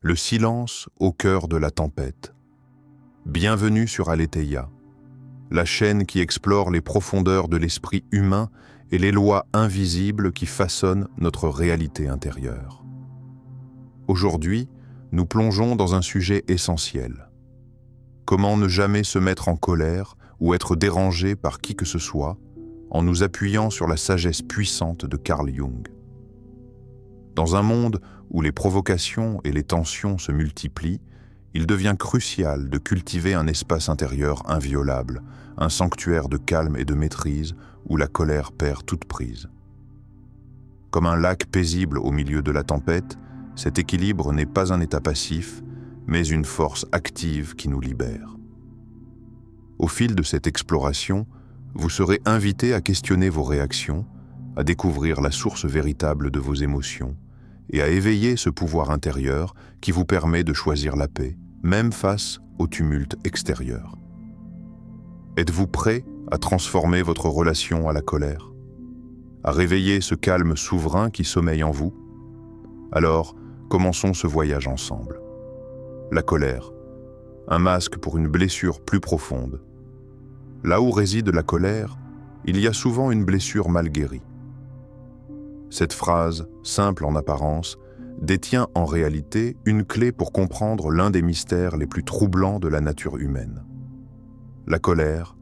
Le silence au cœur de la tempête. Bienvenue sur Aletheia, la chaîne qui explore les profondeurs de l'esprit humain et les lois invisibles qui façonnent notre réalité intérieure. Aujourd'hui, nous plongeons dans un sujet essentiel. Comment ne jamais se mettre en colère ou être dérangé par qui que ce soit en nous appuyant sur la sagesse puissante de Carl Jung. Dans un monde où les provocations et les tensions se multiplient, il devient crucial de cultiver un espace intérieur inviolable, un sanctuaire de calme et de maîtrise où la colère perd toute prise. Comme un lac paisible au milieu de la tempête, cet équilibre n'est pas un état passif, mais une force active qui nous libère. Au fil de cette exploration, vous serez invité à questionner vos réactions, à découvrir la source véritable de vos émotions, et à éveiller ce pouvoir intérieur qui vous permet de choisir la paix, même face au tumulte extérieur. Êtes-vous prêt à transformer votre relation à la colère, à réveiller ce calme souverain qui sommeille en vous? Alors, commençons ce voyage ensemble. La colère, un masque pour une blessure plus profonde. Là où réside la colère, il y a souvent une blessure mal guérie. Cette phrase, simple en apparence, détient en réalité une clé pour comprendre l'un des mystères les plus troublants de la nature humaine. La colère,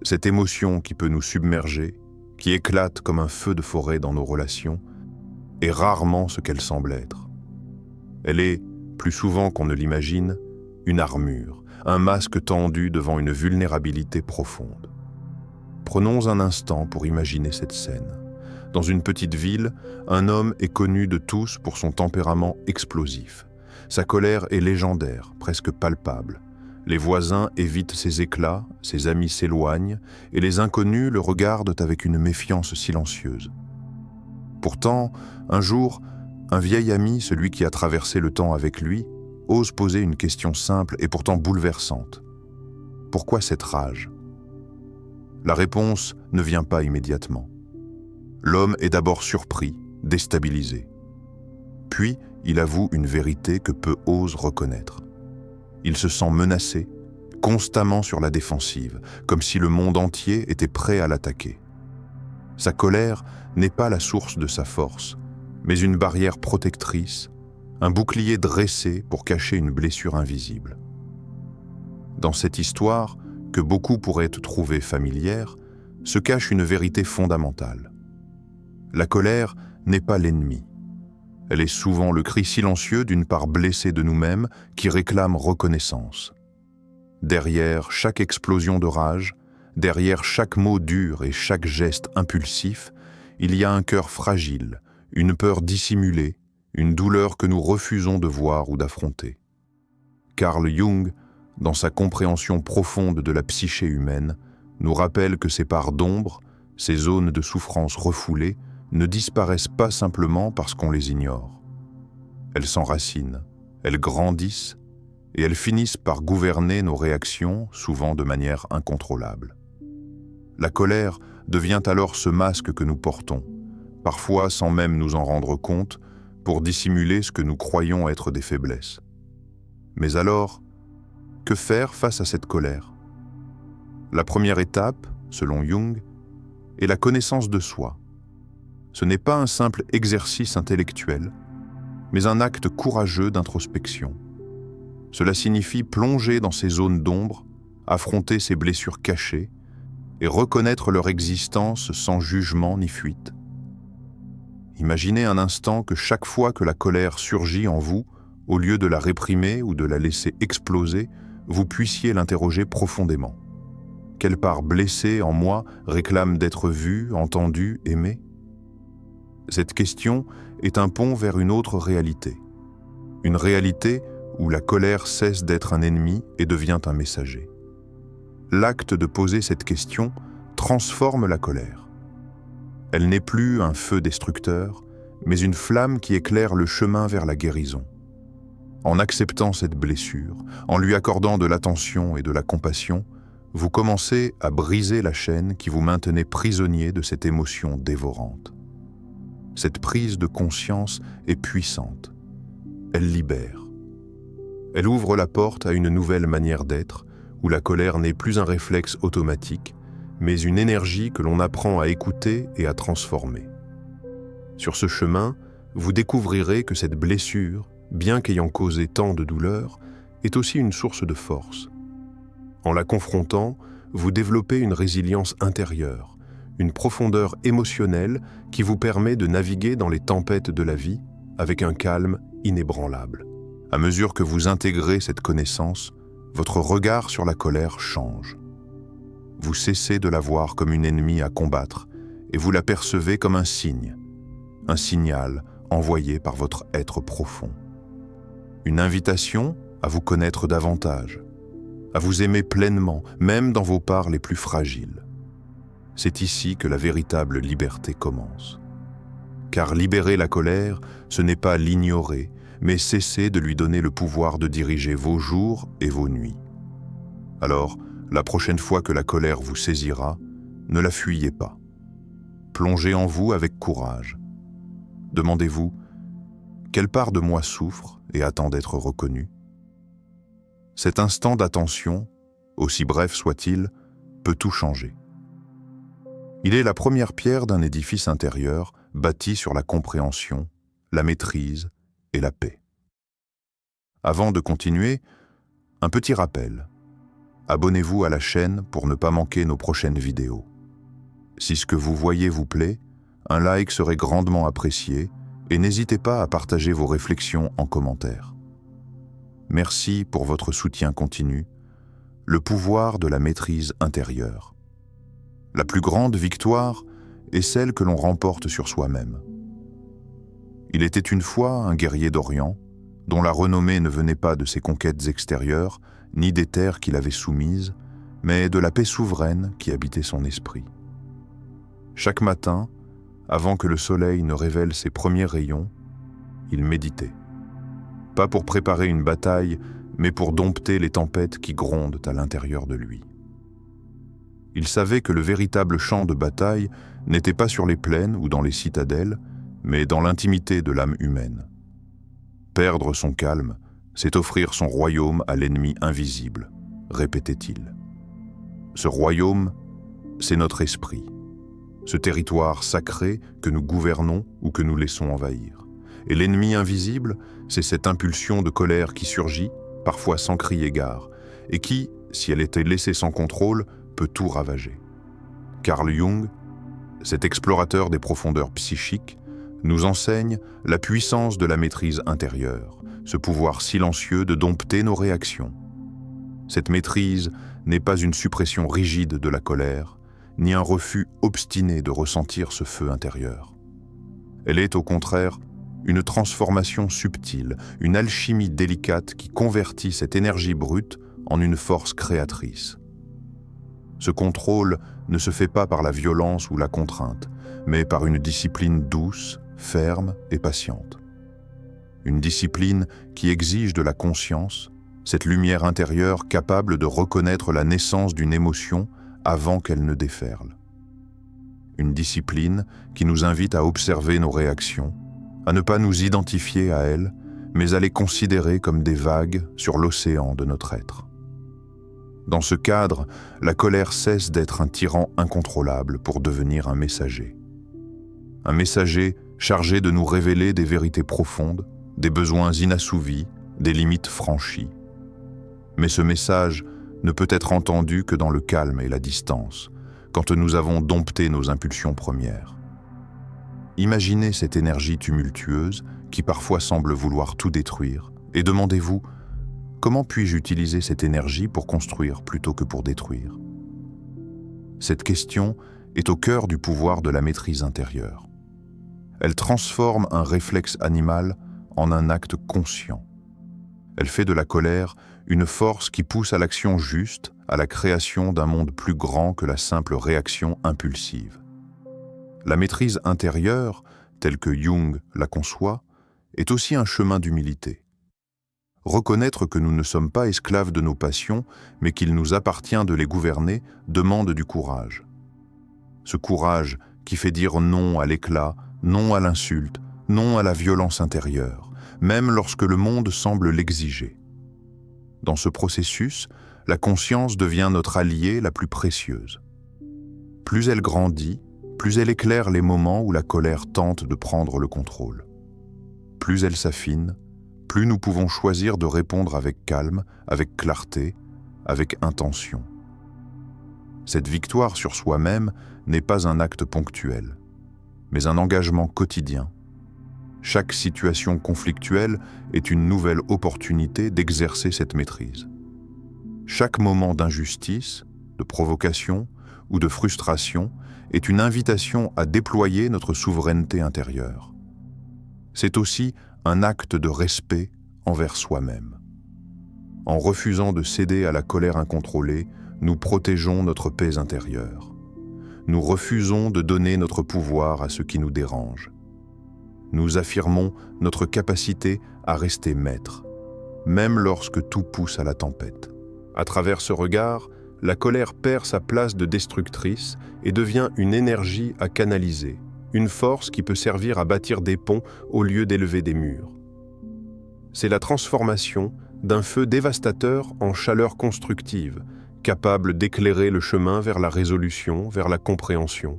cette émotion qui peut nous submerger, qui éclate comme un feu de forêt dans nos relations, est rarement ce qu'elle semble être. Elle est, plus souvent qu'on ne l'imagine, une armure, un masque tendu devant une vulnérabilité profonde. Prenons un instant pour imaginer cette scène. Dans une petite ville, un homme est connu de tous pour son tempérament explosif. Sa colère est légendaire, presque palpable. Les voisins évitent ses éclats, ses amis s'éloignent, et les inconnus le regardent avec une méfiance silencieuse. Pourtant, un jour, un vieil ami, celui qui a traversé le temps avec lui, ose poser une question simple et pourtant bouleversante. Pourquoi cette rage? La réponse ne vient pas immédiatement. L'homme est d'abord surpris, déstabilisé. Puis, il avoue une vérité que peu osent reconnaître. Il se sent menacé, constamment sur la défensive, comme si le monde entier était prêt à l'attaquer. Sa colère n'est pas la source de sa force, mais une barrière protectrice, un bouclier dressé pour cacher une blessure invisible. Dans cette histoire, que beaucoup pourraient trouver familière, se cache une vérité fondamentale. La colère n'est pas l'ennemi. Elle est souvent le cri silencieux d'une part blessée de nous-mêmes qui réclame reconnaissance. Derrière chaque explosion de rage, derrière chaque mot dur et chaque geste impulsif, il y a un cœur fragile, une peur dissimulée, une douleur que nous refusons de voir ou d'affronter. Carl Jung, dans sa compréhension profonde de la psyché humaine, nous rappelle que ces parts d'ombre, ces zones de souffrance refoulées, ne disparaissent pas simplement parce qu'on les ignore. Elles s'enracinent, elles grandissent et elles finissent par gouverner nos réactions, souvent de manière incontrôlable. La colère devient alors ce masque que nous portons, parfois sans même nous en rendre compte, pour dissimuler ce que nous croyons être des faiblesses. Mais alors, que faire face à cette colère? La première étape, selon Jung, est la connaissance de soi. Ce n'est pas un simple exercice intellectuel, mais un acte courageux d'introspection. Cela signifie plonger dans ces zones d'ombre, affronter ces blessures cachées et reconnaître leur existence sans jugement ni fuite. Imaginez un instant que chaque fois que la colère surgit en vous, au lieu de la réprimer ou de la laisser exploser, vous puissiez l'interroger profondément. Quelle part blessée en moi réclame d'être vue, entendue, aimée? Cette question est un pont vers une autre réalité. Une réalité où la colère cesse d'être un ennemi et devient un messager. L'acte de poser cette question transforme la colère. Elle n'est plus un feu destructeur, mais une flamme qui éclaire le chemin vers la guérison. En acceptant cette blessure, en lui accordant de l'attention et de la compassion, vous commencez à briser la chaîne qui vous maintenait prisonnier de cette émotion dévorante. Cette prise de conscience est puissante. Elle libère. Elle ouvre la porte à une nouvelle manière d'être, où la colère n'est plus un réflexe automatique, mais une énergie que l'on apprend à écouter et à transformer. Sur ce chemin, vous découvrirez que cette blessure, bien qu'ayant causé tant de douleur, est aussi une source de force. En la confrontant, vous développez une résilience intérieure, une profondeur émotionnelle qui vous permet de naviguer dans les tempêtes de la vie avec un calme inébranlable. À mesure que vous intégrez cette connaissance, votre regard sur la colère change. Vous cessez de la voir comme une ennemie à combattre et vous la percevez comme un signal envoyé par votre être profond. Une invitation à vous connaître davantage, à vous aimer pleinement, même dans vos parts les plus fragiles. C'est ici que la véritable liberté commence. Car libérer la colère, ce n'est pas l'ignorer, mais cesser de lui donner le pouvoir de diriger vos jours et vos nuits. Alors, la prochaine fois que la colère vous saisira, ne la fuyez pas. Plongez en vous avec courage. Demandez-vous, quelle part de moi souffre et attend d'être reconnue? Cet instant d'attention, aussi bref soit-il, peut tout changer. Il est la première pierre d'un édifice intérieur bâti sur la compréhension, la maîtrise et la paix. Avant de continuer, un petit rappel. Abonnez-vous à la chaîne pour ne pas manquer nos prochaines vidéos. Si ce que vous voyez vous plaît, un like serait grandement apprécié et n'hésitez pas à partager vos réflexions en commentaire. Merci pour votre soutien continu, le pouvoir de la maîtrise intérieure. La plus grande victoire est celle que l'on remporte sur soi-même. Il était une fois un guerrier d'Orient, dont la renommée ne venait pas de ses conquêtes extérieures, ni des terres qu'il avait soumises, mais de la paix souveraine qui habitait son esprit. Chaque matin, avant que le soleil ne révèle ses premiers rayons, il méditait. Pas pour préparer une bataille, mais pour dompter les tempêtes qui grondent à l'intérieur de lui. Il savait que le véritable champ de bataille n'était pas sur les plaines ou dans les citadelles, mais dans l'intimité de l'âme humaine. Perdre son calme, c'est offrir son royaume à l'ennemi invisible, répétait-il. Ce royaume, c'est notre esprit, ce territoire sacré que nous gouvernons ou que nous laissons envahir. Et l'ennemi invisible, c'est cette impulsion de colère qui surgit, parfois sans crier gare, et qui, si elle était laissée sans contrôle, peut tout ravager. Carl Jung, cet explorateur des profondeurs psychiques, nous enseigne la puissance de la maîtrise intérieure, ce pouvoir silencieux de dompter nos réactions. Cette maîtrise n'est pas une suppression rigide de la colère, ni un refus obstiné de ressentir ce feu intérieur. Elle est au contraire une transformation subtile, une alchimie délicate qui convertit cette énergie brute en une force créatrice. Ce contrôle ne se fait pas par la violence ou la contrainte, mais par une discipline douce, ferme et patiente. Une discipline qui exige de la conscience, cette lumière intérieure capable de reconnaître la naissance d'une émotion avant qu'elle ne déferle. Une discipline qui nous invite à observer nos réactions, à ne pas nous identifier à elles, mais à les considérer comme des vagues sur l'océan de notre être. Dans ce cadre, la colère cesse d'être un tyran incontrôlable pour devenir un messager. Un messager chargé de nous révéler des vérités profondes, des besoins inassouvis, des limites franchies. Mais ce message ne peut être entendu que dans le calme et la distance, quand nous avons dompté nos impulsions premières. Imaginez cette énergie tumultueuse qui parfois semble vouloir tout détruire, et demandez-vous, comment puis-je utiliser cette énergie pour construire plutôt que pour détruire? Cette question est au cœur du pouvoir de la maîtrise intérieure. Elle transforme un réflexe animal en un acte conscient. Elle fait de la colère une force qui pousse à l'action juste, à la création d'un monde plus grand que la simple réaction impulsive. La maîtrise intérieure, telle que Jung la conçoit, est aussi un chemin d'humilité. Reconnaître que nous ne sommes pas esclaves de nos passions, mais qu'il nous appartient de les gouverner, demande du courage. Ce courage qui fait dire non à l'éclat, non à l'insulte, non à la violence intérieure, même lorsque le monde semble l'exiger. Dans ce processus, la conscience devient notre alliée la plus précieuse. Plus elle grandit, plus elle éclaire les moments où la colère tente de prendre le contrôle. Plus elle s'affine, plus nous pouvons choisir de répondre avec calme, avec clarté, avec intention. Cette victoire sur soi-même n'est pas un acte ponctuel, mais un engagement quotidien. Chaque situation conflictuelle est une nouvelle opportunité d'exercer cette maîtrise. Chaque moment d'injustice, de provocation ou de frustration est une invitation à déployer notre souveraineté intérieure. C'est aussi un acte de respect envers soi-même. En refusant de céder à la colère incontrôlée, nous protégeons notre paix intérieure. Nous refusons de donner notre pouvoir à ce qui nous dérange. Nous affirmons notre capacité à rester maître, même lorsque tout pousse à la tempête. À travers ce regard, la colère perd sa place de destructrice et devient une énergie à canaliser, une force qui peut servir à bâtir des ponts au lieu d'élever des murs. C'est la transformation d'un feu dévastateur en chaleur constructive, capable d'éclairer le chemin vers la résolution, vers la compréhension.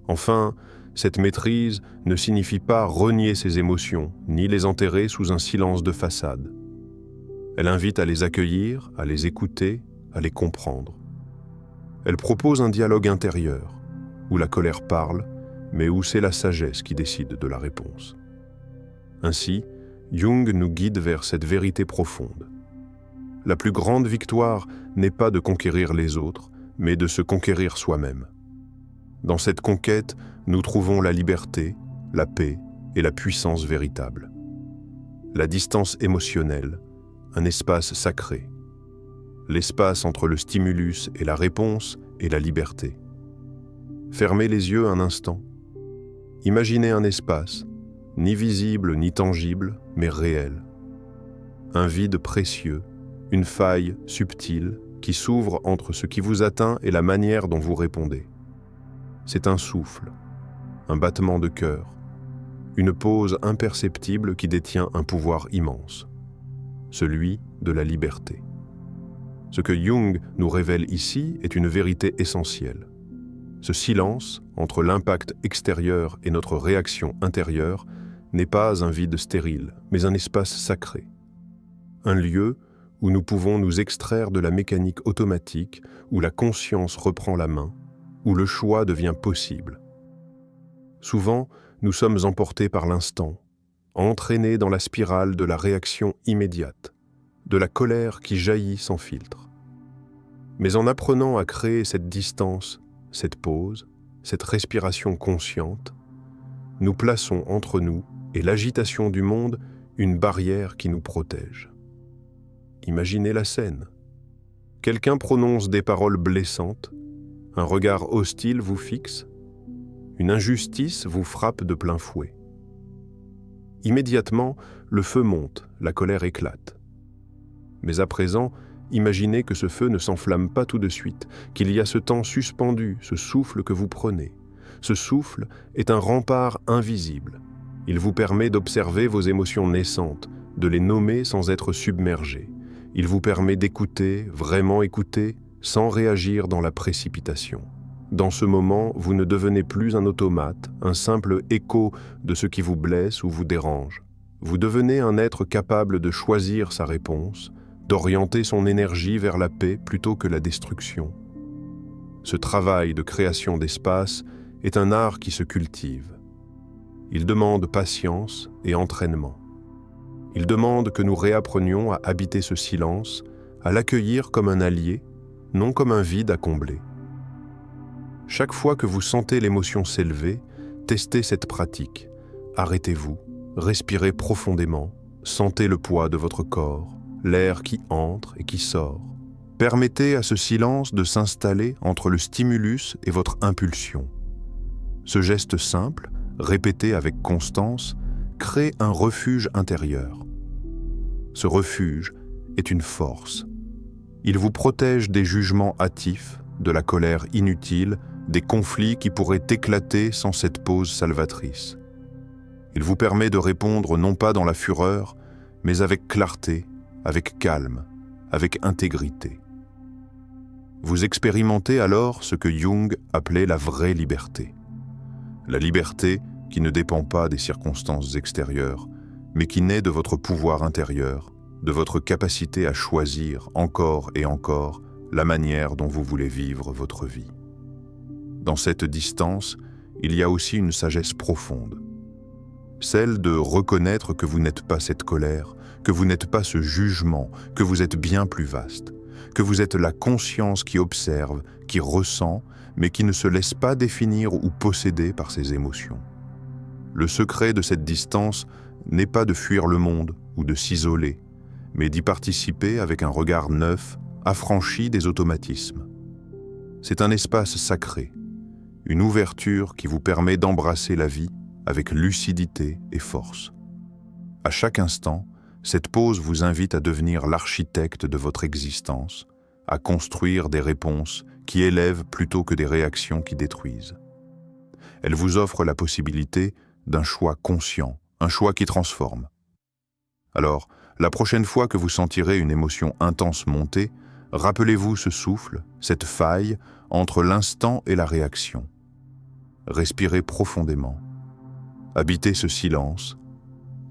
Enfin, cette maîtrise ne signifie pas renier ses émotions, ni les enterrer sous un silence de façade. Elle invite à les accueillir, à les écouter, à les comprendre. Elle propose un dialogue intérieur, où la colère parle, mais où c'est la sagesse qui décide de la réponse. Ainsi, Jung nous guide vers cette vérité profonde. La plus grande victoire n'est pas de conquérir les autres, mais de se conquérir soi-même. Dans cette conquête, nous trouvons la liberté, la paix et la puissance véritable. La distance émotionnelle, un espace sacré. L'espace entre le stimulus et la réponse est la liberté. Fermez les yeux un instant. Imaginez un espace, ni visible ni tangible, mais réel. Un vide précieux, une faille subtile qui s'ouvre entre ce qui vous atteint et la manière dont vous répondez. C'est un souffle, un battement de cœur, une pause imperceptible qui détient un pouvoir immense, celui de la liberté. Ce que Jung nous révèle ici est une vérité essentielle. Ce silence entre l'impact extérieur et notre réaction intérieure n'est pas un vide stérile, mais un espace sacré. Un lieu où nous pouvons nous extraire de la mécanique automatique, où la conscience reprend la main, où le choix devient possible. Souvent, nous sommes emportés par l'instant, entraînés dans la spirale de la réaction immédiate, de la colère qui jaillit sans filtre. Mais en apprenant à créer cette distance, cette pause, cette respiration consciente, nous plaçons entre nous et l'agitation du monde une barrière qui nous protège. Imaginez la scène. Quelqu'un prononce des paroles blessantes, un regard hostile vous fixe, une injustice vous frappe de plein fouet. Immédiatement, le feu monte, la colère éclate. Mais à présent, imaginez que ce feu ne s'enflamme pas tout de suite, qu'il y a ce temps suspendu, ce souffle que vous prenez. Ce souffle est un rempart invisible. Il vous permet d'observer vos émotions naissantes, de les nommer sans être submergé. Il vous permet d'écouter, vraiment écouter, sans réagir dans la précipitation. Dans ce moment, vous ne devenez plus un automate, un simple écho de ce qui vous blesse ou vous dérange. Vous devenez un être capable de choisir sa réponse, d'orienter son énergie vers la paix plutôt que la destruction. Ce travail de création d'espace est un art qui se cultive. Il demande patience et entraînement. Il demande que nous réapprenions à habiter ce silence, à l'accueillir comme un allié, non comme un vide à combler. Chaque fois que vous sentez l'émotion s'élever, testez cette pratique. Arrêtez-vous, respirez profondément, sentez le poids de votre corps, l'air qui entre et qui sort. Permettez à ce silence de s'installer entre le stimulus et votre impulsion. Ce geste simple, répété avec constance, crée un refuge intérieur. Ce refuge est une force. Il vous protège des jugements hâtifs, de la colère inutile, des conflits qui pourraient éclater sans cette pause salvatrice. Il vous permet de répondre non pas dans la fureur, mais avec clarté, avec calme, avec intégrité. Vous expérimentez alors ce que Jung appelait la vraie liberté. La liberté qui ne dépend pas des circonstances extérieures, mais qui naît de votre pouvoir intérieur, de votre capacité à choisir encore et encore la manière dont vous voulez vivre votre vie. Dans cette distance, il y a aussi une sagesse profonde, celle de reconnaître que vous n'êtes pas cette colère, que vous n'êtes pas ce jugement, que vous êtes bien plus vaste, que vous êtes la conscience qui observe, qui ressent, mais qui ne se laisse pas définir ou posséder par ses émotions. Le secret de cette distance n'est pas de fuir le monde ou de s'isoler, mais d'y participer avec un regard neuf, affranchi des automatismes. C'est un espace sacré, une ouverture qui vous permet d'embrasser la vie avec lucidité et force. À chaque instant, cette pause vous invite à devenir l'architecte de votre existence, à construire des réponses qui élèvent plutôt que des réactions qui détruisent. Elle vous offre la possibilité d'un choix conscient, un choix qui transforme. Alors, la prochaine fois que vous sentirez une émotion intense monter, rappelez-vous ce souffle, cette faille entre l'instant et la réaction. Respirez profondément. Habitez ce silence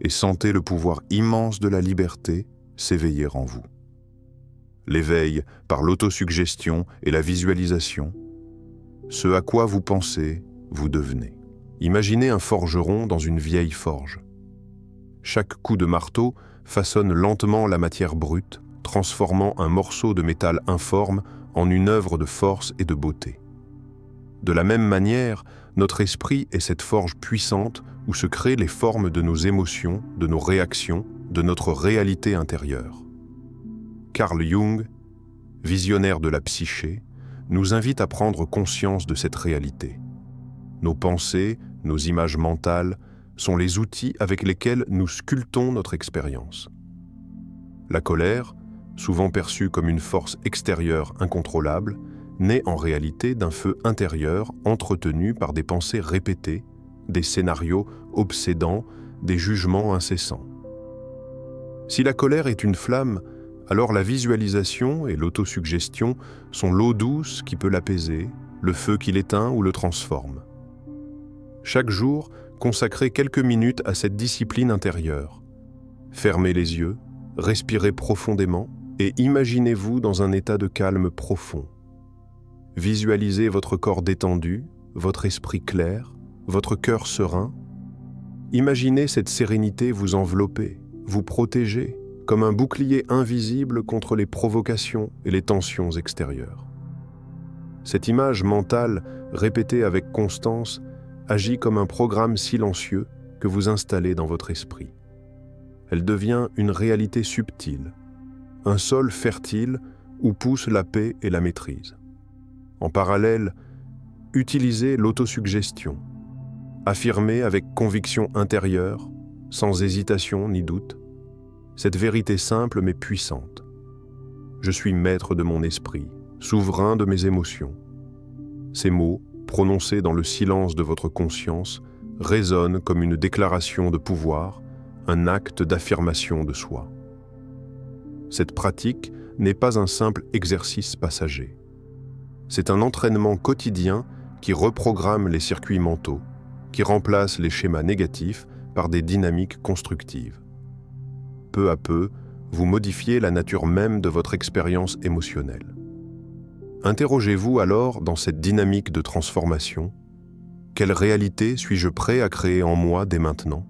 et sentez le pouvoir immense de la liberté s'éveiller en vous. L'éveil par l'autosuggestion et la visualisation, ce à quoi vous pensez, vous devenez. Imaginez un forgeron dans une vieille forge. Chaque coup de marteau façonne lentement la matière brute, transformant un morceau de métal informe en une œuvre de force et de beauté. De la même manière, notre esprit est cette forge puissante où se créent les formes de nos émotions, de nos réactions, de notre réalité intérieure. Carl Jung, visionnaire de la psyché, nous invite à prendre conscience de cette réalité. Nos pensées, nos images mentales sont les outils avec lesquels nous sculptons notre expérience. La colère, souvent perçue comme une force extérieure incontrôlable, naît en réalité d'un feu intérieur entretenu par des pensées répétées, des scénarios obsédants, des jugements incessants. Si la colère est une flamme, alors la visualisation et l'autosuggestion sont l'eau douce qui peut l'apaiser, le feu qui l'éteint ou le transforme. Chaque jour, consacrez quelques minutes à cette discipline intérieure. Fermez les yeux, respirez profondément et imaginez-vous dans un état de calme profond. Visualisez votre corps détendu, votre esprit clair, votre cœur serein. Imaginez cette sérénité vous envelopper, vous protéger, comme un bouclier invisible contre les provocations et les tensions extérieures. Cette image mentale, répétée avec constance, agit comme un programme silencieux que vous installez dans votre esprit. Elle devient une réalité subtile, un sol fertile où poussent la paix et la maîtrise. En parallèle, utilisez l'autosuggestion. Affirmez avec conviction intérieure, sans hésitation ni doute, cette vérité simple mais puissante. Je suis maître de mon esprit, souverain de mes émotions. Ces mots, prononcés dans le silence de votre conscience, résonnent comme une déclaration de pouvoir, un acte d'affirmation de soi. Cette pratique n'est pas un simple exercice passager. C'est un entraînement quotidien qui reprogramme les circuits mentaux, qui remplace les schémas négatifs par des dynamiques constructives. Peu à peu, vous modifiez la nature même de votre expérience émotionnelle. Interrogez-vous alors dans cette dynamique de transformation. Quelle réalité suis-je prêt à créer en moi dès maintenant ?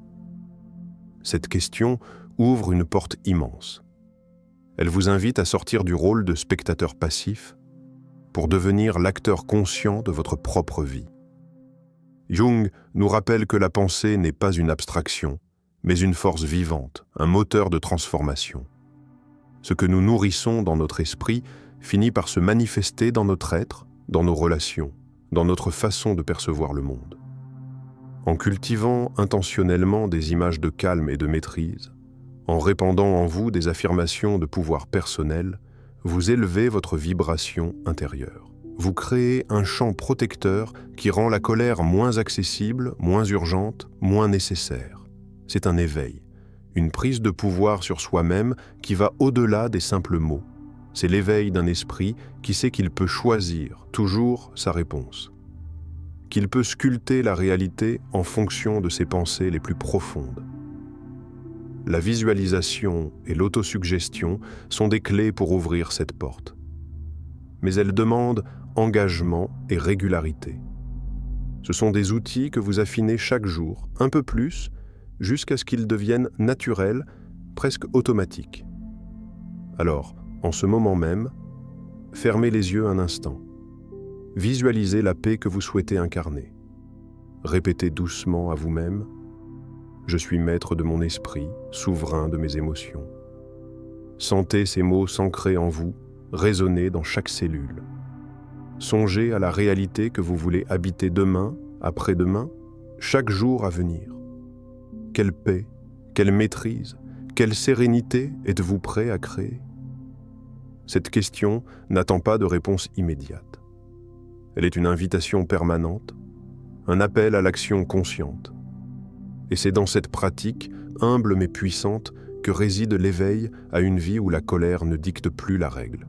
Cette question ouvre une porte immense. Elle vous invite à sortir du rôle de spectateur passif pour devenir l'acteur conscient de votre propre vie. Jung nous rappelle que la pensée n'est pas une abstraction, mais une force vivante, un moteur de transformation. Ce que nous nourrissons dans notre esprit finit par se manifester dans notre être, dans nos relations, dans notre façon de percevoir le monde. En cultivant intentionnellement des images de calme et de maîtrise, en répandant en vous des affirmations de pouvoir personnel, vous élevez votre vibration intérieure. Vous créez un champ protecteur qui rend la colère moins accessible, moins urgente, moins nécessaire. C'est un éveil, une prise de pouvoir sur soi-même qui va au-delà des simples mots, C'est l'éveil d'un esprit qui sait qu'il peut choisir toujours sa réponse, qu'il peut sculpter la réalité en fonction de ses pensées les plus profondes. La visualisation et l'autosuggestion sont des clés pour ouvrir cette porte. Mais elles demandent engagement et régularité. Ce sont des outils que vous affinez chaque jour, un peu plus, jusqu'à ce qu'ils deviennent naturels, presque automatiques. Alors, en ce moment même, fermez les yeux un instant. Visualisez la paix que vous souhaitez incarner. Répétez doucement à vous-même: je suis maître de mon esprit, souverain de mes émotions. Sentez ces mots s'ancrer en vous, résonner dans chaque cellule. Songez à la réalité que vous voulez habiter demain, après-demain, chaque jour à venir. Quelle paix, quelle maîtrise, quelle sérénité êtes-vous prêt à créer? Cette question n'attend pas de réponse immédiate. Elle est une invitation permanente, un appel à l'action consciente. Et c'est dans cette pratique, humble mais puissante, que réside l'éveil à une vie où la colère ne dicte plus la règle,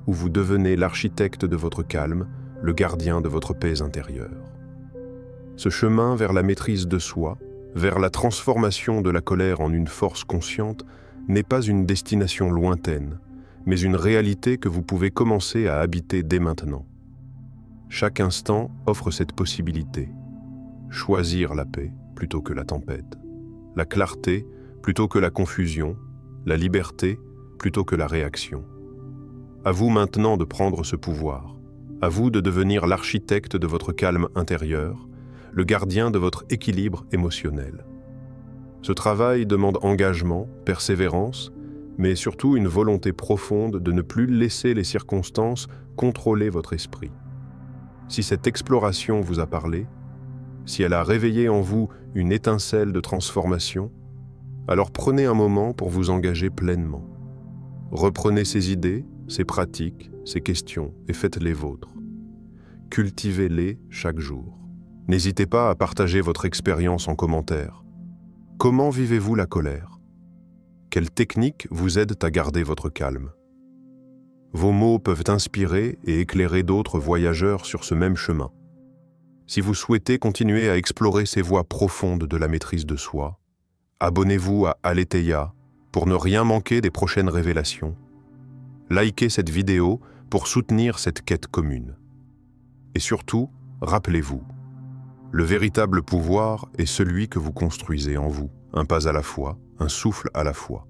où vous devenez l'architecte de votre calme, le gardien de votre paix intérieure. Ce chemin vers la maîtrise de soi, vers la transformation de la colère en une force consciente, n'est pas une destination lointaine, mais une réalité que vous pouvez commencer à habiter dès maintenant. Chaque instant offre cette possibilité: choisir la paix plutôt que la tempête, la clarté plutôt que la confusion, la liberté plutôt que la réaction. À vous maintenant de prendre ce pouvoir, à vous de devenir l'architecte de votre calme intérieur, le gardien de votre équilibre émotionnel. Ce travail demande engagement, persévérance, mais surtout une volonté profonde de ne plus laisser les circonstances contrôler votre esprit. Si cette exploration vous a parlé, si elle a réveillé en vous une étincelle de transformation, alors prenez un moment pour vous engager pleinement. Reprenez ces idées, ces pratiques, ces questions et faites-les vôtres. Cultivez-les chaque jour. N'hésitez pas à partager votre expérience en commentaire. Comment vivez-vous la colère? Quelles techniques vous aident à garder votre calme? Vos mots peuvent inspirer et éclairer d'autres voyageurs sur ce même chemin. Si vous souhaitez continuer à explorer ces voies profondes de la maîtrise de soi, abonnez-vous à Aletheia pour ne rien manquer des prochaines révélations. Likez cette vidéo pour soutenir cette quête commune. Et surtout, rappelez-vous, le véritable pouvoir est celui que vous construisez en vous, un pas à la fois, un souffle à la fois.